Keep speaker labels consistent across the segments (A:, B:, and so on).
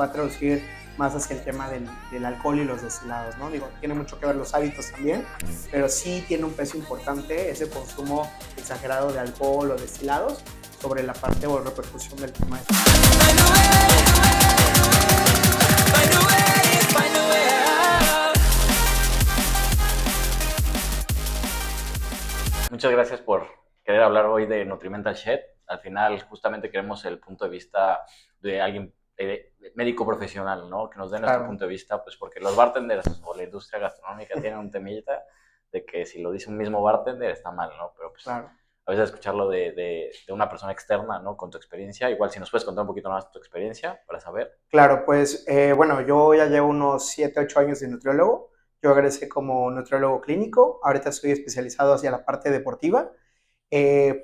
A: va a traducir más hacia el tema del alcohol y los destilados, ¿no? Digo, tiene mucho que ver los hábitos también, pero sí tiene un peso importante ese consumo exagerado de alcohol o destilados sobre la parte o repercusión del tema.
B: Muchas gracias por querer hablar hoy de Nutrimental Shed. Al final, justamente queremos el punto de vista de alguien médico profesional, ¿no? Que nos dé nuestro punto de vista, pues porque los bartenders o la industria gastronómica tienen un temillita de que si lo dice un mismo bartender está mal, ¿no? Pero pues a veces escucharlo de una persona externa, ¿no? Con tu experiencia, igual si nos puedes contar un poquito más de tu experiencia para saber.
A: Claro, pues bueno, yo ya llevo unos 7, 8 años de nutriólogo. Yo egresé como nutriólogo clínico, ahorita estoy especializado hacia la parte deportiva,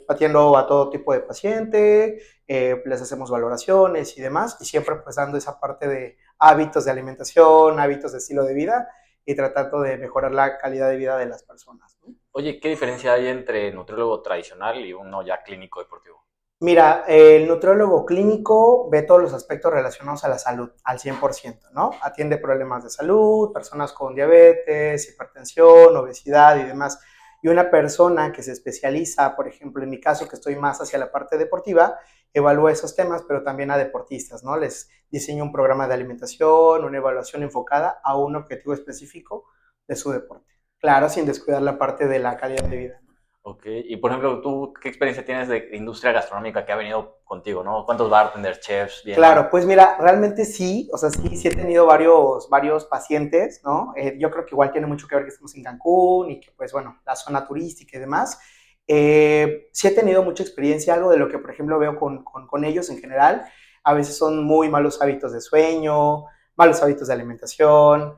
A: atiendo a todo tipo de paciente, les hacemos valoraciones y demás, y siempre pues dando esa parte de hábitos de alimentación, hábitos de estilo de vida y tratando de mejorar la calidad de vida de las personas, ¿no?
B: Oye, ¿qué diferencia hay entre nutriólogo tradicional y uno ya clínico deportivo?
A: Mira, el nutriólogo clínico ve todos los aspectos relacionados a la salud al 100%, ¿no? Atiende problemas de salud, personas con diabetes, hipertensión, obesidad y demás. Y una persona que se especializa, por ejemplo, en mi caso, que estoy más hacia la parte deportiva, evalúa esos temas, pero también a deportistas, ¿no? Les diseña un programa de alimentación, una evaluación enfocada a un objetivo específico de su deporte. Claro, sin descuidar la parte de la calidad de vida.
B: Ok, y por ejemplo, ¿tú qué experiencia tienes de industria gastronómica que ha venido contigo, no? ¿Cuántos bartenders, chefs vienen?
A: Claro, pues mira, realmente sí, o sea, sí he tenido varios pacientes, ¿no? Yo creo que igual tiene mucho que ver que estamos en Cancún y que, pues bueno, la zona turística y demás. Sí he tenido mucha experiencia, algo de lo que, por ejemplo, veo con ellos en general. A veces son muy malos hábitos de sueño, malos hábitos de alimentación,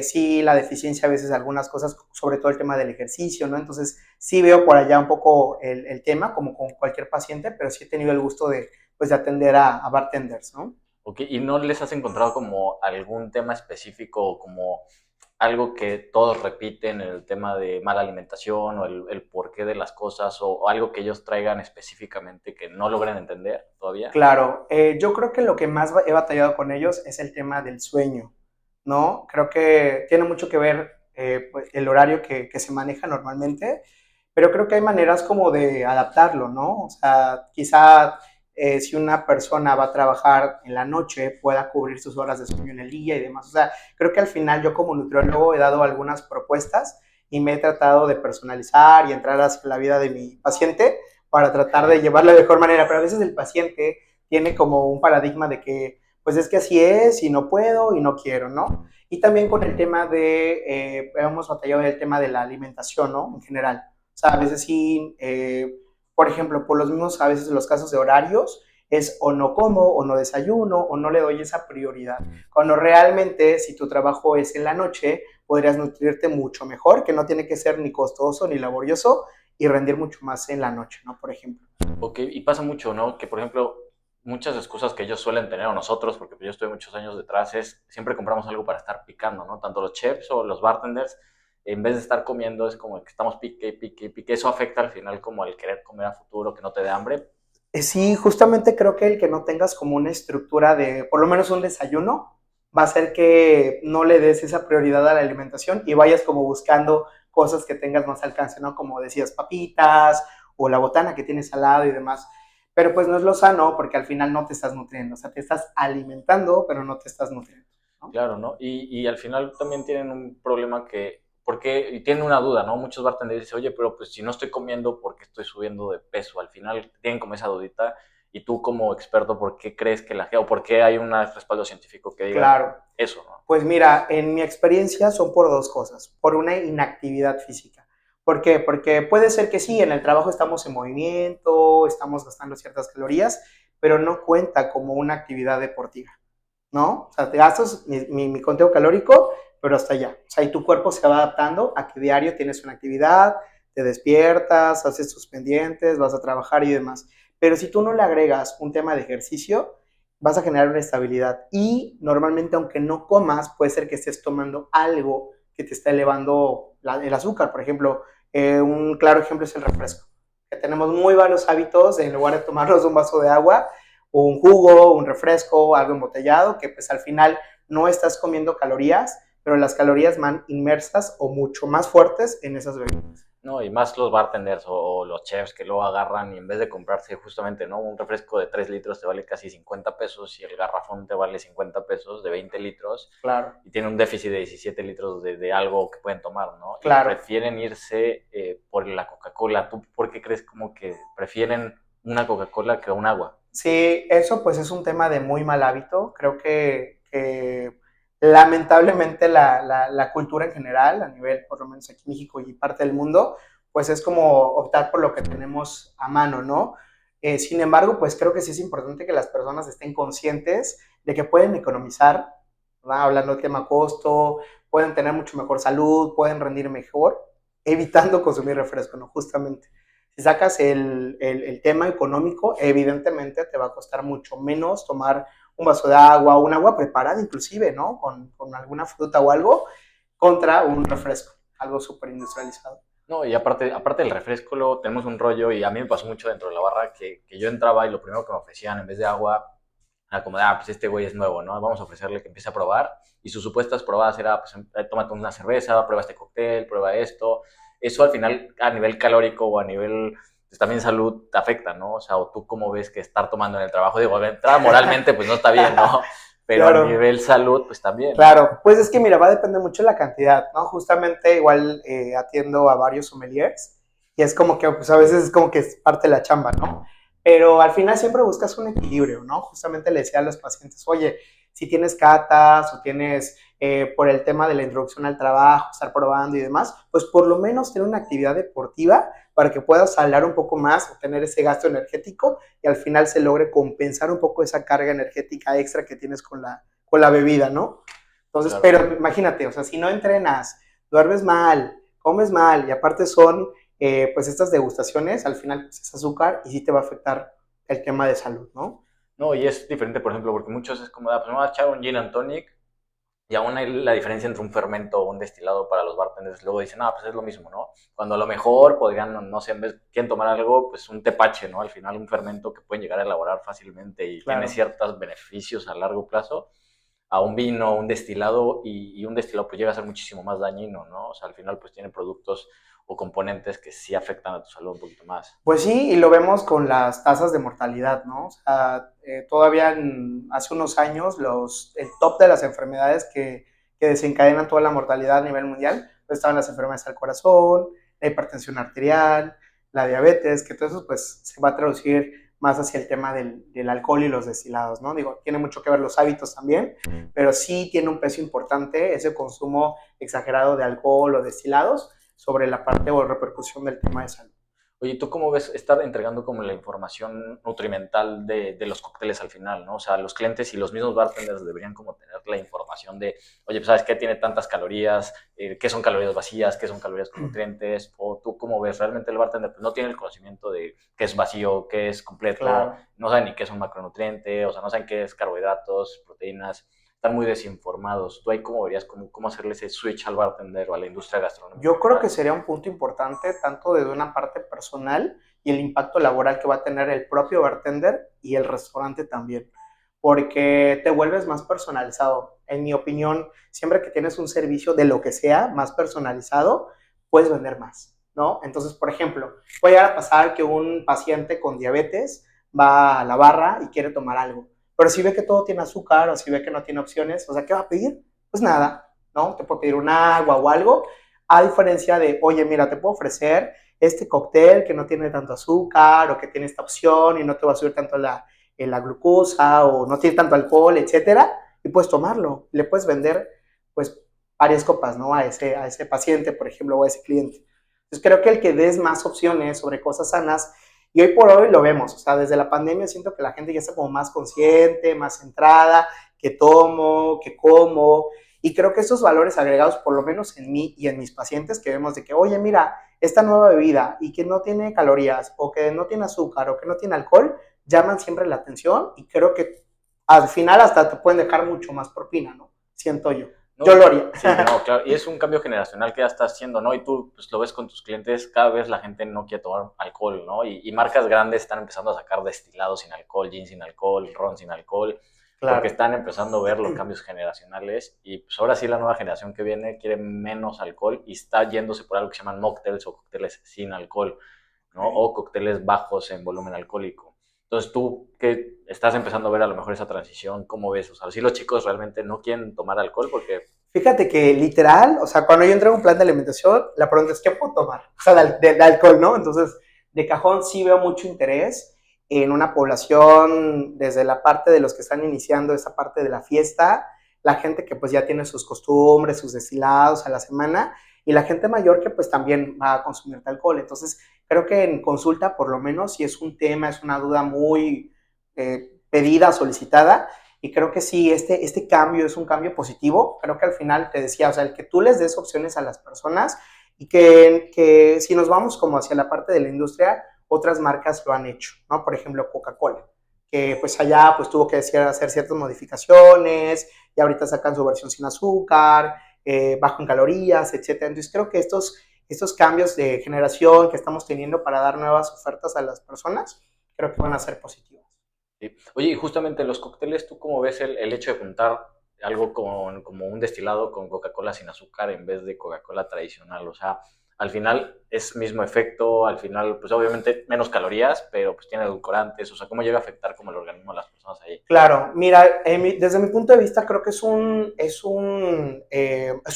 A: sí la deficiencia a veces de algunas cosas, sobre todo el tema del ejercicio, ¿no? Entonces, sí veo por allá un poco el tema, como con cualquier paciente, pero sí he tenido el gusto de pues de atender a bartenders, ¿no?
B: Ok, ¿y no les has encontrado como algún tema específico, como algo que todos repiten en el tema de mala alimentación o el porqué de las cosas o algo que ellos traigan específicamente que no logren entender todavía?
A: Claro, yo creo que lo que más he batallado con ellos es el tema del sueño, ¿no? Creo que tiene mucho que ver pues, el horario que se maneja normalmente, pero creo que hay maneras como de adaptarlo, ¿no? O sea, quizá si una persona va a trabajar en la noche, pueda cubrir sus horas de sueño en el día y demás. O sea, creo que al final yo como nutriólogo he dado algunas propuestas y me he tratado de personalizar y entrar hacia la vida de mi paciente para tratar de llevarla de mejor manera, pero a veces el paciente tiene como un paradigma de que pues es que así es y no puedo y no quiero, ¿no? Y también con el tema de, hemos batallado el tema de la alimentación, ¿no? En general. O sea, a veces sí, por ejemplo, por los mismos, a veces los casos de horarios, es o no como, o no desayuno, o no le doy esa prioridad. Cuando realmente, si tu trabajo es en la noche, podrías nutrirte mucho mejor, que no tiene que ser ni costoso ni laborioso, y rendir mucho más en la noche, ¿no? Por ejemplo.
B: Ok, y pasa mucho, ¿no? Que por ejemplo, muchas excusas que ellos suelen tener o nosotros, porque yo estoy muchos años detrás, es siempre compramos algo para estar picando, ¿no? Tanto los chefs o los bartenders, en vez de estar comiendo, es como que estamos pique, pique, pique. Eso afecta al final como al querer comer a futuro, que no te dé hambre.
A: Sí, justamente creo que el que no tengas como una estructura de, por lo menos un desayuno, va a hacer que no le des esa prioridad a la alimentación y vayas como buscando cosas que tengas más alcance, ¿no? Como decías, papitas o la botana que tienes al lado y demás. Pero pues no es lo sano porque al final no te estás nutriendo, o sea, te estás alimentando, pero no te estás nutriendo, ¿no?
B: Claro, ¿no? Y al final también tienen un problema que, porque, y tienen una duda, ¿no? Muchos bartenders dicen, oye, pero pues si no estoy comiendo, ¿por qué estoy subiendo de peso? Al final tienen como esa dudita. Y tú como experto, ¿por qué crees que la gente, o por qué hay un respaldo científico que diga
A: Claro.
B: eso, ¿no?
A: Pues mira, en mi experiencia son por dos cosas. Por una inactividad física. ¿Por qué? Porque puede ser que sí, en el trabajo estamos en movimiento, estamos gastando ciertas calorías, pero no cuenta como una actividad deportiva, ¿no? O sea, te gastas mi conteo calórico, pero hasta allá. O sea, y tu cuerpo se va adaptando a que diario tienes una actividad, te despiertas, haces tus pendientes, vas a trabajar y demás. Pero si tú no le agregas un tema de ejercicio, vas a generar una estabilidad. Y normalmente, aunque no comas, puede ser que estés tomando algo que te está elevando el azúcar. Por ejemplo, un claro ejemplo es el refresco. Que tenemos muy malos hábitos, en lugar de tomarnos un vaso de agua, un jugo, un refresco, algo embotellado, que pues al final no estás comiendo calorías, pero las calorías van inmersas o mucho más fuertes en esas bebidas.
B: No, y más los bartenders o los chefs que luego agarran y en vez de comprarse justamente, ¿no? Un refresco de 3 litros te vale casi 50 pesos y el garrafón te vale 50 pesos de 20 litros
A: Claro,
B: y tiene un déficit de 17 litros de algo que pueden tomar, ¿no? Y
A: claro.
B: prefieren irse por la Coca-Cola. ¿Tú por qué crees como que prefieren una Coca-Cola que un agua?
A: Sí, eso pues es un tema de muy mal hábito. Creo que lamentablemente la cultura en general, a nivel por lo menos aquí en México y parte del mundo, pues es como optar por lo que tenemos a mano, ¿no? Sin embargo, pues creo que sí es importante que las personas estén conscientes de que pueden economizar, ¿verdad? Hablando del tema costo, pueden tener mucho mejor salud, pueden rendir mejor, evitando consumir refresco, ¿no? Justamente. Si sacas el tema económico, evidentemente te va a costar mucho menos tomar un vaso de agua, un agua preparada inclusive, ¿no? Con alguna fruta o algo, contra un refresco, algo súper industrializado.
B: No, y aparte del refresco, luego tenemos un rollo, y a mí me pasó mucho dentro de la barra, que yo entraba y lo primero que me ofrecían, en vez de agua, era como de, pues este güey es nuevo, ¿no? Vamos a ofrecerle que empiece a probar. Y sus supuestas probadas era, pues, tómate una cerveza, prueba este cóctel, prueba esto. Eso al final, a nivel calórico o a nivel, pues también salud, te afecta, ¿no? O sea, o tú cómo ves que estar tomando en el trabajo, digo, de entrada moralmente, pues no está bien, ¿no? Pero a
A: Claro.
B: nivel salud, pues también, ¿no?
A: Claro, pues es que mira, va a depender mucho de la cantidad, ¿no? Justamente igual atiendo a varios sommeliers y es como que pues a veces es como que es parte de la chamba, ¿no? Pero al final siempre buscas un equilibrio, ¿no? Justamente le decía a los pacientes, oye, si tienes catas o tienes por el tema de la introducción al trabajo, estar probando y demás, pues por lo menos tener una actividad deportiva para que puedas hablar un poco más o tener ese gasto energético y al final se logre compensar un poco esa carga energética extra que tienes con la bebida, ¿no? Entonces,
B: Claro.
A: pero imagínate, o sea, si no entrenas, duermes mal, comes mal y aparte son pues estas degustaciones, al final pues, es azúcar y sí te va a afectar el tema de salud, ¿no?
B: No, y es diferente, por ejemplo, porque muchos es como, pues me voy a echar un gin and tonic. Y aún hay la diferencia entre un fermento o un destilado para los bartenders. Luego dicen, pues es lo mismo, ¿no? Cuando a lo mejor podrían, no sé, en vez quieren tomar algo, pues un tepache, ¿no? Al final un fermento que pueden llegar a elaborar fácilmente y tiene
A: Claro.
B: ciertos beneficios a largo plazo, a un vino, un destilado, y un destilado pues llega a ser muchísimo más dañino, ¿no? O sea, al final pues tiene productos o componentes que sí afectan a tu salud un poquito más.
A: Pues sí, y lo vemos con las tasas de mortalidad, ¿no? O sea, todavía hace unos años el top de las enfermedades que desencadenan toda la mortalidad a nivel mundial, pues estaban las enfermedades del corazón, la hipertensión arterial, la diabetes, que todo eso pues se va a traducir más hacia el tema del alcohol y los destilados, ¿no? Digo, tiene mucho que ver los hábitos también, pero sí tiene un peso importante ese consumo exagerado de alcohol o destilados sobre la parte o repercusión del tema de salud.
B: Oye, ¿tú cómo ves estar entregando como la información nutrimental de los cócteles al final, ¿no? O sea, los clientes y los mismos bartenders deberían como tener la información de, oye, pues sabes qué tiene tantas calorías, qué son calorías vacías, qué son calorías con nutrientes, o tú cómo ves, realmente el bartender pues, no tiene el conocimiento de qué es vacío, qué es completo,
A: Claro.
B: no saben ni qué es un macronutriente, o sea, no saben qué es carbohidratos, proteínas, están muy desinformados. ¿Tú ahí cómo verías cómo hacerle ese switch al bartender o a la industria gastronómica
A: Yo
B: en
A: creo que
B: general?
A: sería un punto importante tanto desde una parte personal y el impacto laboral que va a tener el propio bartender y el restaurante también, porque te vuelves más personalizado. En mi opinión, siempre que tienes un servicio de lo que sea más personalizado, puedes vender más, ¿no? Entonces, por ejemplo, puede llegar a pasar que un paciente con diabetes va a la barra y quiere tomar algo, pero si ve que todo tiene azúcar o si ve que no tiene opciones, o sea, ¿qué va a pedir? Pues nada, ¿no? Te puede pedir un agua o algo, a diferencia de, oye, mira, te puedo ofrecer este cóctel que no tiene tanto azúcar o que tiene esta opción y no te va a subir tanto la glucosa o no tiene tanto alcohol, etcétera, y puedes tomarlo. Le puedes vender, pues, varias copas, ¿no? A ese paciente, por ejemplo, o a ese cliente. Entonces, creo que el que des más opciones sobre cosas sanas, y hoy por hoy lo vemos, o sea, desde la pandemia siento que la gente ya está como más consciente, más centrada, que tomo, que como, y creo que estos valores agregados, por lo menos en mí y en mis pacientes, que vemos de que, oye, mira, esta nueva bebida y que no tiene calorías o que no tiene azúcar o que no tiene alcohol, llaman siempre la atención y creo que al final hasta te pueden dejar mucho más propina, ¿no? Siento yo.
B: No,
A: Yo lo haría.
B: sí, no, claro. Y es un cambio generacional que ya está haciendo, ¿no? Y tú pues, lo ves con tus clientes, cada vez la gente no quiere tomar alcohol, ¿no? Y marcas grandes están empezando a sacar destilados sin alcohol, gin sin alcohol, ron sin alcohol, porque
A: Claro.
B: están empezando a ver los cambios generacionales. Y pues ahora sí la nueva generación que viene quiere menos alcohol y está yéndose por algo que se llaman mocktails o cócteles sin alcohol, ¿no?
A: Okay.
B: O cócteles bajos en volumen alcohólico. Entonces tú que estás empezando a ver a lo mejor esa transición, ¿cómo ves? O sea, si los chicos realmente no quieren tomar alcohol porque...
A: Fíjate que literal, o sea, cuando yo entrego un plan de alimentación, la pregunta es, ¿qué puedo tomar? O sea, de alcohol, ¿no? Entonces, de cajón sí veo mucho interés en una población, desde la parte de los que están iniciando esa parte de la fiesta, la gente que pues ya tiene sus costumbres, sus destilados a la semana, y la gente mayor que pues también va a consumir alcohol. Entonces, creo que en consulta, por lo menos, si es un tema, es una duda muy pedida, solicitada, y creo que sí, este cambio es un cambio positivo. Creo que al final te decía, o sea, el que tú les des opciones a las personas y que si nos vamos como hacia la parte de la industria, otras marcas lo han hecho, ¿no? Por ejemplo, Coca-Cola, que pues allá pues tuvo que hacer ciertas modificaciones y ahorita sacan su versión sin azúcar, bajo en calorías, etcétera. Entonces creo que estos cambios de generación que estamos teniendo para dar nuevas ofertas a las personas, creo que van a ser positivos.
B: Sí. Oye, y justamente los cócteles, ¿tú cómo ves el hecho de juntar algo con, como un destilado con Coca-Cola sin azúcar en vez de Coca-Cola tradicional? O sea, al final es mismo efecto, al final, pues obviamente menos calorías, pero pues tiene edulcorantes, o sea, ¿cómo llega a afectar como el organismo de las personas ahí?
A: Claro, mira, desde mi punto de vista creo que es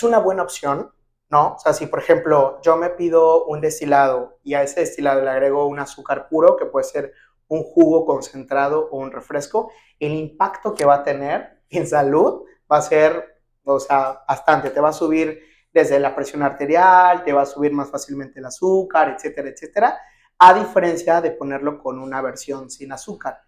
A: una buena opción, ¿no? O sea, si por ejemplo yo me pido un destilado y a ese destilado le agrego un azúcar puro, que puede ser un jugo concentrado o un refresco, el impacto que va a tener en salud va a ser, o sea, bastante. Te va a subir desde la presión arterial, te va a subir más fácilmente el azúcar, etcétera, etcétera, a diferencia de ponerlo con una versión sin azúcar.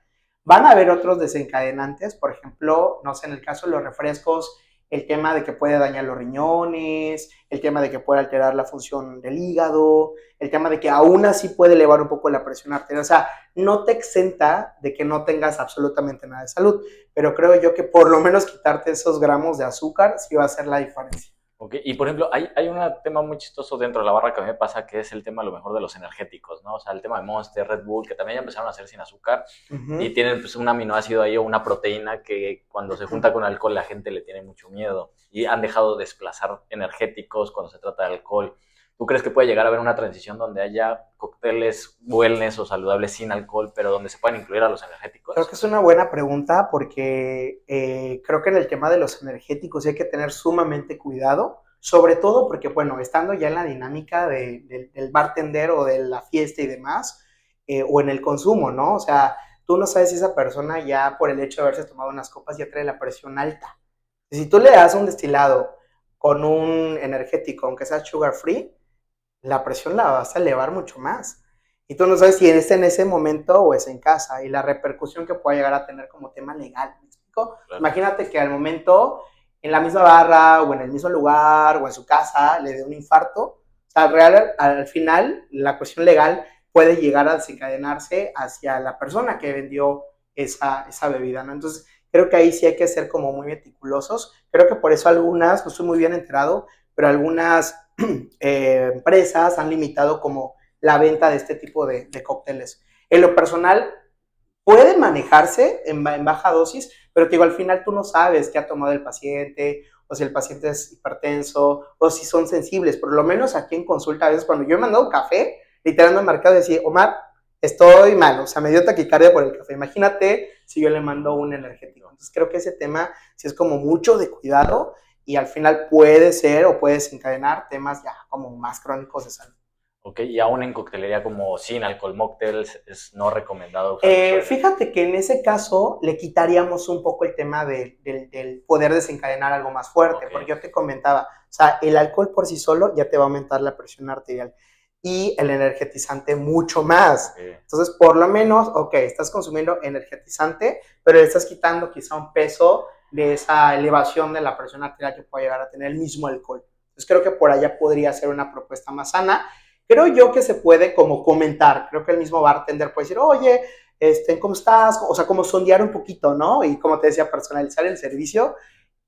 A: Van a haber otros desencadenantes, por ejemplo, no sé, en el caso de los refrescos, el tema de que puede dañar los riñones, el tema de que puede alterar la función del hígado, el tema de que aún así puede elevar un poco la presión arterial. O sea, no te exenta de que no tengas absolutamente nada de salud, pero creo yo que por lo menos quitarte esos gramos de azúcar sí va a hacer la diferencia.
B: Okay. Y por ejemplo, hay un tema muy chistoso dentro de la barra que a mí me pasa, que es el tema a lo mejor de los energéticos, ¿no? O sea, el tema de Monster, Red Bull, que también ya empezaron a hacer sin azúcar
A: Uh
B: y
A: -huh.
B: tienen pues un aminoácido ahí o una proteína que cuando se junta con alcohol la gente le tiene mucho miedo y han dejado de desplazar energéticos cuando se trata de alcohol. ¿Tú crees que puede llegar a haber una transición donde haya cócteles wellness o saludables sin alcohol, pero donde se puedan incluir a los
A: Creo que
B: energéticos?
A: es una buena pregunta porque creo que en el tema de los energéticos hay que tener sumamente cuidado, sobre todo porque, bueno, estando ya en la dinámica del bartender o de la fiesta y demás, o en el consumo, ¿no? O sea, tú no sabes si esa persona ya por el hecho de haberse tomado unas copas ya trae la presión alta. Si tú le das un destilado con un energético, aunque sea sugar free, la presión la vas a elevar mucho más. Y tú no sabes si es en ese momento o es en casa y la repercusión que pueda llegar a tener como tema legal. ¿Me explico?
B: Claro.
A: Imagínate que al momento, en la misma barra o en el mismo lugar o en su casa, le dé un infarto. O sea, al final, la cuestión legal puede llegar a desencadenarse hacia la persona que vendió esa bebida, ¿no? Entonces, creo que ahí sí hay que ser como muy meticulosos. Creo que por eso algunas, no estoy muy bien enterado, pero algunas empresas han limitado como la venta de este tipo de cócteles. En lo personal, puede manejarse en baja dosis, pero te digo, al final tú no sabes qué ha tomado el paciente, o si el paciente es hipertenso, o si son sensibles. Por lo menos aquí en consulta, a veces cuando yo he mandado café, literalmente me han marcado y decir, Omar, estoy mal, o sea, me dio taquicardia por el café. Imagínate si yo le mando un energético. Entonces creo que ese tema sí es como mucho de cuidado y al final puede ser o puede desencadenar temas ya como más crónicos de salud.
B: Ok, y aún en coctelería como sin alcohol mocktails es no recomendado usar eso.
A: Fíjate que en ese caso le quitaríamos un poco el tema del poder desencadenar algo más fuerte,
B: Ok,
A: porque yo te comentaba, o sea, el alcohol por sí solo ya te va a aumentar la presión arterial y el energetizante mucho más.
B: ok.
A: Entonces, por lo menos, ok, estás consumiendo energetizante, pero le estás quitando quizá un peso de esa elevación de la presión arterial que puede llegar a tener el mismo alcohol. Entonces, creo que por allá podría ser una propuesta más sana. Creo yo que se puede como comentar, creo que el mismo bartender puede decir, oye, ¿cómo estás? O sea, como sondear un poquito, ¿no? Y como te decía, personalizar el servicio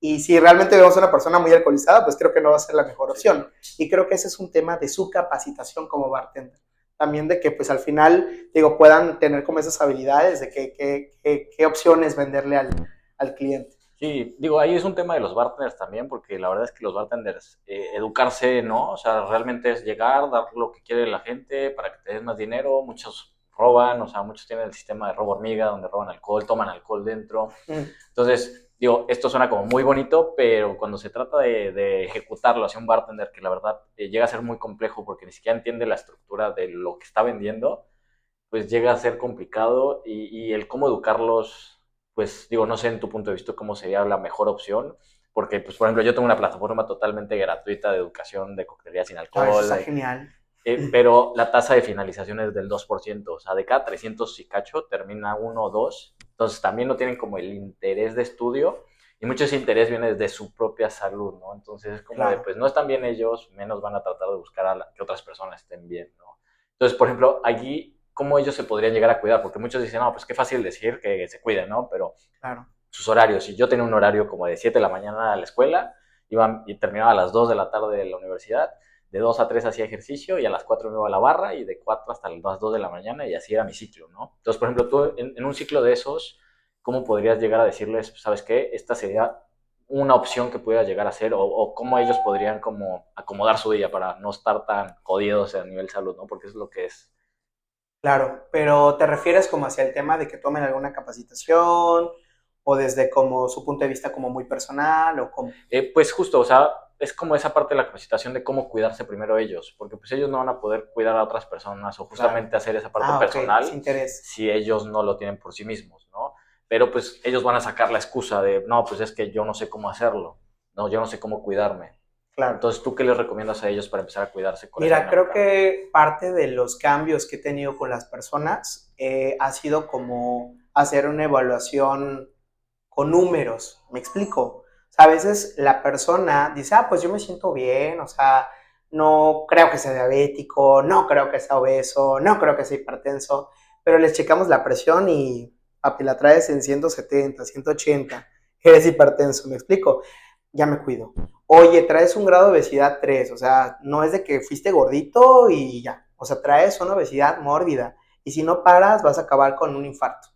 A: Y si realmente vemos a una persona muy alcoholizada, pues creo que no va a ser la mejor
B: Sí.
A: opción. Y creo que ese es un tema de su capacitación como bartender. También de que pues al final, digo, puedan tener como esas habilidades de qué opciones venderle al cliente.
B: Sí, digo, ahí es un tema de los bartenders también, porque la verdad es que los bartenders, educarse, ¿no? O sea, realmente es llegar, dar lo que quiere la gente para que te des más dinero. Muchos roban, o sea, muchos tienen el sistema de robo hormiga, donde roban alcohol, toman alcohol dentro.
A: Mm,
B: Entonces, digo, esto suena como muy bonito, pero cuando se trata de ejecutarlo hacia un bartender, que la verdad llega a ser muy complejo porque ni siquiera entiende la estructura de lo que está vendiendo, pues llega a ser complicado y el cómo educarlos, pues digo, no sé en tu punto de vista cómo sería la mejor opción, porque pues por ejemplo yo tengo una plataforma totalmente gratuita de educación de coctelería sin
A: eso
B: alcohol,
A: está genial.
B: pero la tasa de finalización es del 2%, o sea, de cada 300 y cacho termina uno o dos, entonces también no tienen como el interés de estudio y mucho ese interés viene desde su propia salud, ¿no? Entonces es como de,
A: Claro.
B: pues no están bien ellos, menos van a tratar de buscar que otras personas estén bien, ¿no? Entonces, por ejemplo, allí, ¿cómo ellos se podrían llegar a cuidar? Porque muchos dicen, no, pues qué fácil decir que se cuiden, ¿no? Pero
A: Claro.
B: sus horarios, si yo tenía un horario como de 7 de la mañana a la escuela, iba y terminaba a las 2 de la tarde de la universidad, de 2 a 3 hacía ejercicio y a las 4 me iba a la barra y de 4 hasta las 2 de la mañana y así era mi ciclo, ¿no? Entonces, por ejemplo, tú en un ciclo de esos, ¿cómo podrías llegar a decirles, sabes qué, esta sería una opción que pudieras llegar a hacer o cómo ellos podrían como acomodar su día para no estar tan jodidos a nivel salud, ¿no? Porque es lo que es.
A: Claro, pero ¿te refieres como hacia el tema de que tomen alguna capacitación o desde como su punto de vista como muy personal o como?
B: Pues justo, o sea, es como esa parte de la capacitación de cómo cuidarse primero ellos, porque pues ellos no van a poder cuidar a otras personas o
A: Claro.
B: justamente hacer esa parte
A: Ah, ok, ese
B: personal
A: interés.
B: si ellos no lo tienen por sí mismos, ¿no? Pero pues ellos van a sacar la excusa de, no, pues es que yo no sé cómo hacerlo, no, yo no sé cómo cuidarme.
A: Claro.
B: Entonces, ¿tú qué les recomiendas a ellos para empezar a cuidarse con esa
A: Mira, creo
B: dinámica?
A: que parte de los cambios que he tenido con las personas ha sido como hacer una evaluación con números. ¿Me explico? O sea, a veces la persona dice, ah, pues yo me siento bien, o sea, no creo que sea diabético, no creo que sea obeso, no creo que sea hipertenso, pero les checamos la presión y, papi, la traes en 170, 180, eres hipertenso, ¿me explico? Ya me cuido. Oye, traes un grado de obesidad 3, o sea, no es de que fuiste gordito y ya, o sea, traes una obesidad mórbida y si no paras vas a acabar con un infarto.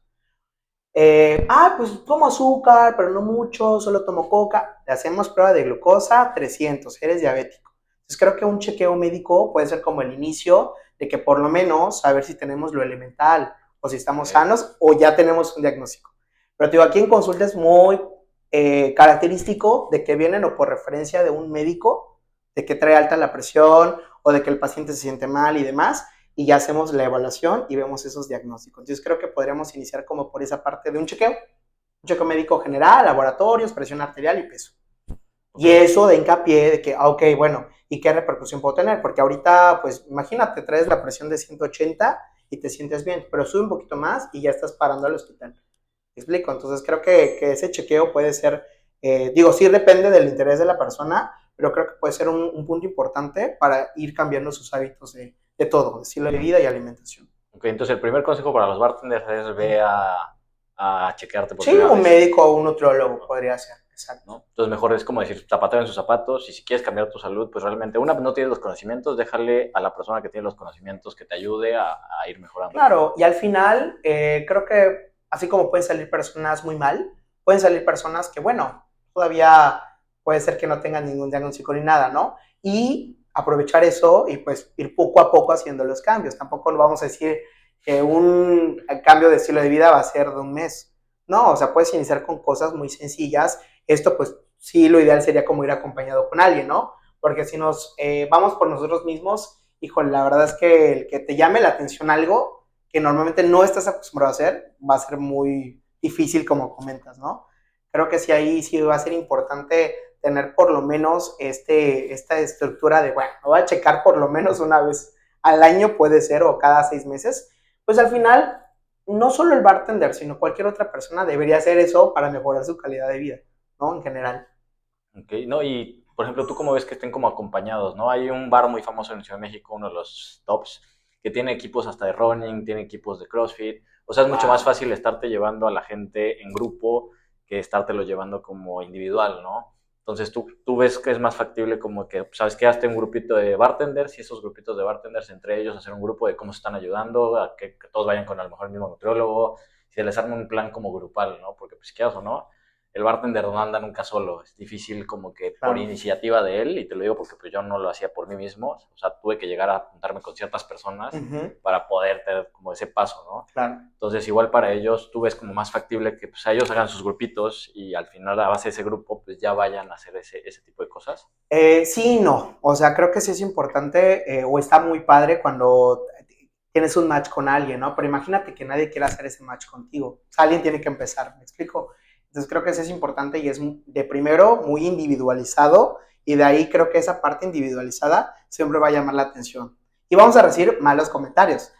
A: Pues tomo azúcar, pero no mucho, solo tomo coca. Le hacemos prueba de glucosa, 300, eres diabético. Entonces creo que un chequeo médico puede ser como el inicio de que por lo menos saber si tenemos lo elemental o si estamos
B: Okay.
A: sanos o ya tenemos un diagnóstico. Pero te digo, aquí en consulta es muy característico de que vienen o por referencia de un médico, de que trae alta la presión o de que el paciente se siente mal y demás, y ya hacemos la evaluación y vemos esos diagnósticos. Entonces creo que podríamos iniciar como por esa parte de un chequeo médico general, laboratorios, presión arterial y peso. Y
B: Okay.
A: eso de hincapié de que, ok, bueno, ¿y qué repercusión puedo tener? Porque ahorita, pues imagínate, traes la presión de 180 y te sientes bien, pero sube un poquito más y ya estás parando al hospital. ¿Me explico? Entonces creo que ese chequeo puede ser, digo, sí depende del interés de la persona, pero creo que puede ser un punto importante para ir cambiando sus hábitos de todo, de estilo de vida y alimentación.
B: Ok, entonces el primer consejo para los bartenders es ve a chequearte por
A: Sí,
B: primera
A: un
B: vez,
A: médico o un nutriólogo podría ser, exacto.
B: ¿no? Entonces mejor es como decir, zapatero en sus zapatos y si quieres cambiar tu salud, pues realmente una, no tienes los conocimientos, déjale a la persona que tiene los conocimientos que te ayude a ir mejorando.
A: Claro, y al final creo que así como pueden salir personas muy mal, pueden salir personas que, bueno, todavía puede ser que no tengan ningún diagnóstico ni nada, ¿no? Y aprovechar eso y pues ir poco a poco haciendo los cambios. Tampoco vamos a decir que un cambio de estilo de vida va a ser de un mes. No, o sea, puedes iniciar con cosas muy sencillas. Esto pues sí, lo ideal sería como ir acompañado con alguien, ¿no? Porque si nos vamos por nosotros mismos, híjole, la verdad es que el que te llame la atención algo que normalmente no estás acostumbrado a hacer, va a ser muy difícil como comentas, ¿no? Creo que sí ahí sí va a ser importante tener por lo menos esta estructura de, bueno, me voy a checar por lo menos una vez al año, puede ser, o cada 6 meses, pues al final, no solo el bartender, sino cualquier otra persona debería hacer eso para mejorar su calidad de vida, ¿no? En general.
B: Ok, no, y por ejemplo, tú cómo ves que estén como acompañados, ¿no? Hay un bar muy famoso en Ciudad de México, uno de los tops, que tiene equipos hasta de running, tiene equipos de CrossFit, o sea, es mucho más
A: Wow.
B: fácil estarte llevando a la gente en grupo que estártelo llevando como individual, ¿no? Entonces tú ves que es más factible como que, ¿sabes qué? Hazte un grupito de bartenders y esos grupitos de bartenders entre ellos hacer un grupo de cómo se están ayudando, a que todos vayan con a lo mejor el mismo nutriólogo, si les arma un plan como grupal, ¿no? Porque pues quieras o no, el bartender no anda nunca solo, es difícil como que por
A: Claro.
B: iniciativa de él, y te lo digo porque pues yo no lo hacía por mí mismo, o sea, tuve que llegar a juntarme con ciertas personas
A: Ujú,
B: para poder tener como ese paso, ¿no?
A: claro.
B: Entonces, igual para ellos, tú ves como más factible que pues, ellos hagan sus grupitos y al final, a base de ese grupo, pues ya vayan a hacer ese tipo de cosas.
A: Sí y no, o sea, creo que sí es importante o está muy padre cuando tienes un match con alguien, ¿no? Pero imagínate que nadie quiera hacer ese match contigo. O sea, alguien tiene que empezar, ¿me explico? Entonces creo que sí es importante y es de primero muy individualizado y de ahí creo que esa parte individualizada siempre va a llamar la atención. Y vamos a recibir malos comentarios.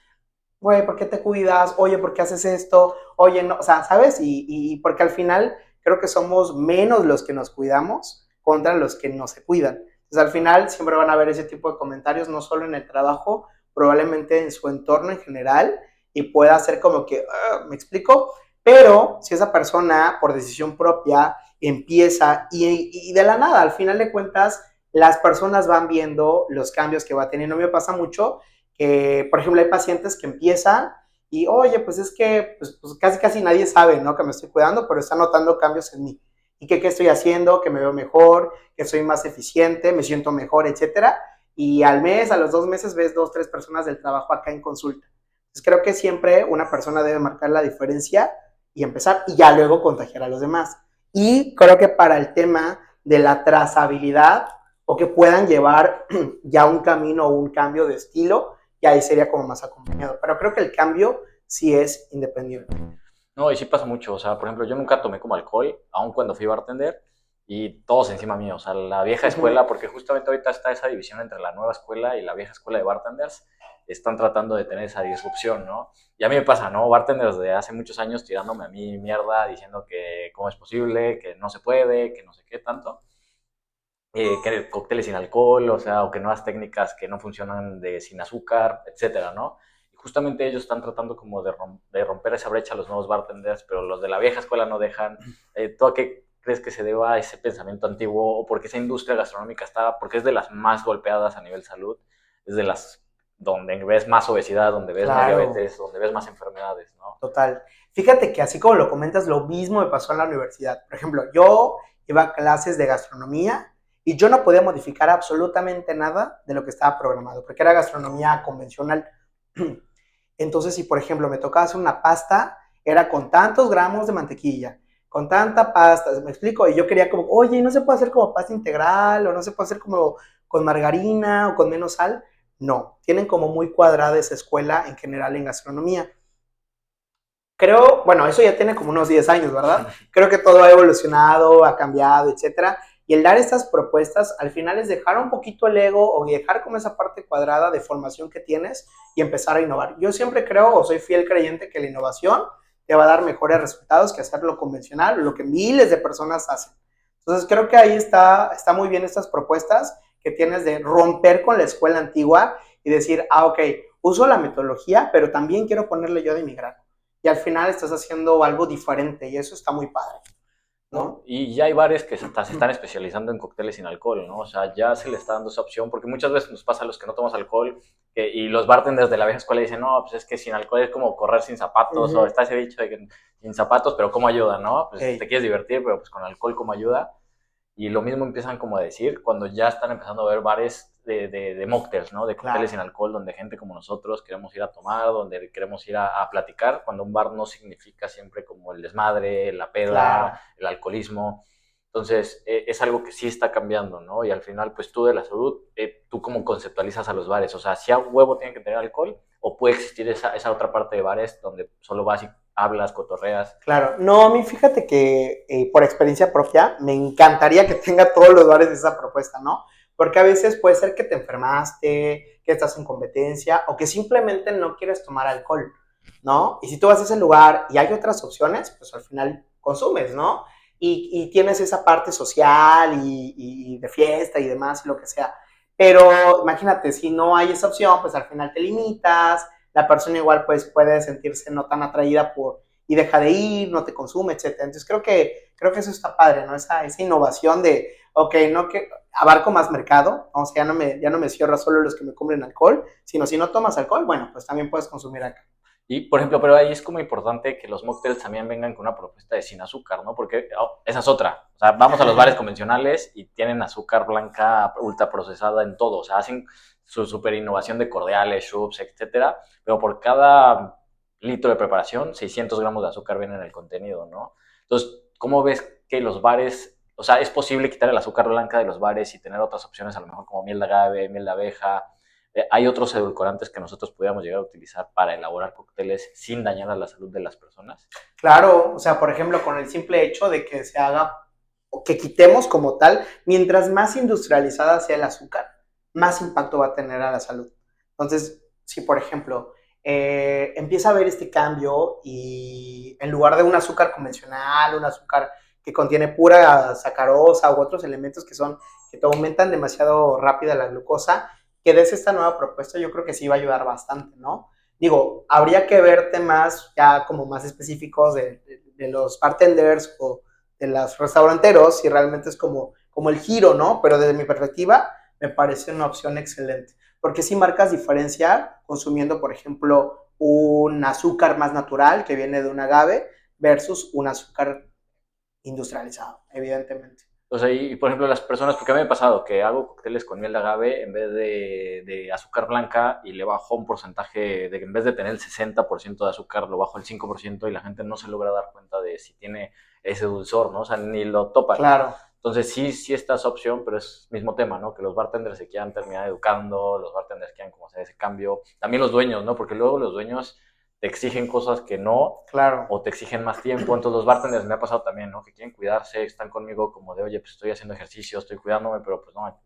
A: Güey, ¿por qué te cuidas? Oye, ¿por qué haces esto? Oye, no, o sea, ¿sabes? Y porque al final creo que somos menos los que nos cuidamos contra los que no se cuidan. Entonces, al final siempre van a haber ese tipo de comentarios, no solo en el trabajo, probablemente en su entorno en general, y pueda ser como que, ¿me explico? Pero si esa persona, por decisión propia, empieza y de la nada, al final de cuentas, las personas van viendo los cambios que va teniendo. Me pasa mucho que, por ejemplo, hay pacientes que empiezan y, oye, pues es que pues casi nadie sabe, ¿no? Que me estoy cuidando, pero está notando cambios en mí. Y que qué estoy haciendo, que me veo mejor, que soy más eficiente, me siento mejor, etcétera. Y al mes, a los 2 meses, ves 2, 3 personas del trabajo acá en consulta. Entonces creo que siempre una persona debe marcar la diferencia y empezar y ya luego contagiar a los demás. Y creo que para el tema de la trazabilidad o que puedan llevar ya un camino o un cambio de estilo, y ahí sería como más acompañado. Pero creo que el cambio sí es independiente.
B: No, y sí pasa mucho, o sea, por ejemplo, yo nunca tomé como alcohol, aun cuando fui bartender, y todos encima mío, o sea, la vieja escuela, porque justamente ahorita está esa división entre la nueva escuela y la vieja escuela de bartenders, están tratando de tener esa disrupción, ¿no? Y a mí me pasa, ¿no? Bartenders de hace muchos años tirándome a mí mierda, diciendo que cómo es posible, que no se puede, que no sé qué tanto, que cócteles sin alcohol, o sea, o que nuevas técnicas que no funcionan de sin azúcar, etcétera, ¿no? Y justamente ellos están tratando como de romper esa brecha a los nuevos bartenders, pero los de la vieja escuela no dejan. ¿Tú a qué crees que se deba a ese pensamiento antiguo o porque esa industria gastronómica está, porque es de las más golpeadas a nivel salud, es de las donde ves más obesidad, donde ves más
A: Claro,
B: diabetes, donde ves más enfermedades, ¿no?
A: total. Fíjate que así como lo comentas, lo mismo me pasó en la universidad. Por ejemplo, yo iba a clases de gastronomía y yo no podía modificar absolutamente nada de lo que estaba programado, porque era gastronomía convencional. Entonces, si por ejemplo me tocaba hacer una pasta, era con tantos gramos de mantequilla, con tanta pasta, ¿me explico? Y yo quería como, oye, ¿no se puede hacer como pasta integral o no se puede hacer como con margarina o con menos sal? No, tienen como muy cuadrada esa escuela en general en gastronomía. Creo, bueno, eso ya tiene como unos 10 años, ¿verdad? Creo que todo ha evolucionado, ha cambiado, etcétera. Y el dar estas propuestas al final es dejar un poquito el ego o dejar como esa parte cuadrada de formación que tienes y empezar a innovar. Yo siempre creo o soy fiel creyente que la innovación te va a dar mejores resultados que hacer lo convencional, lo que miles de personas hacen. Entonces creo que ahí está muy bien estas propuestas que tienes de romper con la escuela antigua y decir, ok, uso la metodología, pero también quiero ponerle yo de mi grano y al final estás haciendo algo diferente y eso está muy padre,
B: ¿No?
A: ¿no?
B: Y ya hay bares que hasta se están especializando en cócteles sin alcohol, ¿no? O sea, ya se le está dando esa opción, porque muchas veces nos pasa a los que no tomamos alcohol, y los bartenders de la vieja escuela dicen, no, pues es que sin alcohol es como correr sin
A: Uh
B: zapatos, o
A: -huh.
B: está ese dicho de que sin zapatos, pero ¿cómo ayuda, no? Pues te
A: Hey,
B: quieres divertir, pero pues con alcohol, ¿cómo ayuda? Y lo mismo empiezan como a decir cuando ya están empezando a ver bares de mocktails, ¿no? De cócteles
A: claro,
B: sin alcohol, donde gente como nosotros queremos ir a tomar, donde queremos ir a platicar, cuando un bar no significa siempre como el desmadre, la peda,
A: claro.
B: el alcoholismo. Entonces, es algo que sí está cambiando, ¿no? Y al final, pues tú de la salud, tú cómo conceptualizas a los bares. O sea, si a huevo tienen que tener alcohol, o puede existir esa otra parte de bares donde solo vas y hablas, cotorreas.
A: Claro, no, a mí fíjate que por experiencia propia me encantaría que tenga todos los bares esa propuesta, ¿no? Porque a veces puede ser que te enfermaste, que estás en competencia o que simplemente no quieres tomar alcohol, ¿no? Y si tú vas a ese lugar y hay otras opciones, pues al final consumes, ¿no? Y tienes esa parte social y de fiesta y demás y lo que sea. Pero imagínate, si no hay esa opción, pues al final te limitas, la persona igual pues puede sentirse no tan atraída por y deja de ir, no te consume, etcétera. Entonces creo que eso está padre, ¿no? Esa innovación de, ok, no que abarco más mercado, ¿no? O sea, ya no me cierro a solo los que me compren alcohol, sino si no tomas alcohol, bueno, pues también puedes consumir acá.
B: Y, por ejemplo, pero ahí es como importante que los mocktails también vengan con una propuesta de sin azúcar, ¿no? Porque esa es otra. O sea, vamos a los bares convencionales y tienen azúcar blanca ultra procesada en todo. O sea, hacen su super innovación de cordiales, chups, etcétera, pero por cada litro de preparación, 600 gramos de azúcar viene en el contenido, ¿no? Entonces, ¿cómo ves que los bares, o sea, es posible quitar el azúcar blanca de los bares y tener otras opciones, a lo mejor como miel de agave, miel de abeja? Hay otros edulcorantes que nosotros pudiéramos llegar a utilizar para elaborar cócteles sin dañar a la salud de las personas.
A: Claro, o sea, por ejemplo, con el simple hecho de que se haga o que quitemos como tal, mientras más industrializada sea el azúcar, más impacto va a tener a la salud. Entonces, si por ejemplo empieza a haber este cambio y en lugar de un azúcar convencional, un azúcar que contiene pura sacarosa u otros elementos que te aumentan demasiado rápida la glucosa, que des esta nueva propuesta, yo creo que sí va a ayudar bastante, ¿no? Digo, habría que ver temas ya como más específicos de los bartenders o de los restauranteros, si realmente es como el giro, ¿no? Pero desde mi perspectiva, me parece una opción excelente. Porque si marcas diferencia consumiendo, por ejemplo, un azúcar más natural que viene de un agave versus un azúcar industrializado, evidentemente.
B: O sea, y por ejemplo, las personas, porque a mí me ha pasado que hago cócteles con miel de agave en vez de azúcar blanca y le bajo un porcentaje, de en vez de tener el 60% de azúcar, lo bajo al 5% y la gente no se logra dar cuenta de si tiene ese dulzor, ¿no? O sea, ni lo topan.
A: Claro,
B: Entonces sí está esa opción, pero es mismo tema, ¿no? Que los bartenders se quieran terminar educando, los bartenders quieran como hacer ese cambio. También los dueños, ¿no? Porque luego los dueños te exigen cosas que no,
A: claro.
B: o te exigen más tiempo. Entonces los bartenders me ha pasado también, ¿no? Que quieren cuidarse, están conmigo como de, oye, pues estoy haciendo ejercicio, estoy cuidándome, pero pues no,